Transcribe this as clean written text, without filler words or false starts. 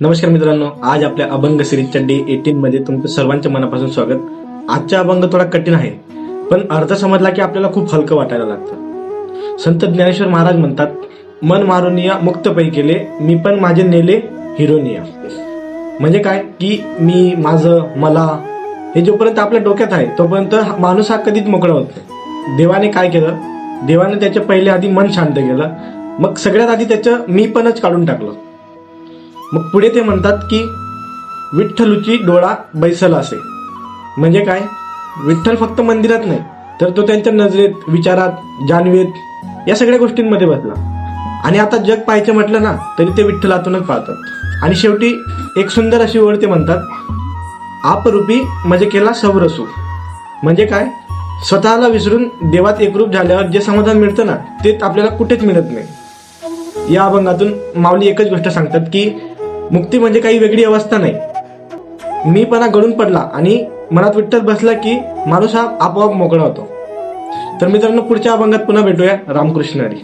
नमस्कार मित्रांनो, आज आपल्या अभंग सिरीजच्या डे 18 मध्ये तुमचं सर्वांच्या मनापासून स्वागत. आजचा अभंग थोडा कठीण आहे, पण अर्थ समजला की आपल्याला खूप हलकं वाटायला लागतं. संत ज्ञानेश्वर महाराज म्हणतात, मन मारुनिया मुक्त पै केले, मी पण माझे नेले हिरोनिया. म्हणजे काय की मी, माझं, मला हे जोपर्यंत आपल्या डोक्यात आहे तोपर्यंत माणूस हा कधीच मोकळा होत नाही. देवाने काय केलं, देवाने त्याच्या पहिले आधी मन शांत केलं, मग सगळ्यात आधी त्याचं मी पणच काढून टाकलं. मग पुढे ते म्हणतात की विठ्ठलुची डोळा बैसला असे. म्हणजे काय, विठ्ठल फक्त मंदिरात नाही तर तो त्यांच्या नजरेत, विचारात, जाणवेत या सगळ्या गोष्टींमध्ये बसला. आणि आता जग पाहायचं म्हटलं ना तरी ते विठ्ठलातूनच पाहतात. आणि शेवटी एक सुंदर अशी ओळ ते म्हणतात, आपरूपी म्हणजे केला सवरसू. म्हणजे काय, स्वतःला विसरून देवात एकरूप झाल्यावर जे समाधान मिळतं ना ते आपल्याला कुठेच मिळत नाही. या अभंगातून माऊली एकच गोष्ट सांगतात की मुक्ती म्हणजे काही वेगळी अवस्था नाही, मीपणा गळून पडला आणि मनात विठ्ठल बसला की माणूस हा आपोआप मोकळा होतो. तर मित्रांनो, पुढच्या अभंगात पुन्हा भेटूया. रामकृष्ण हरी.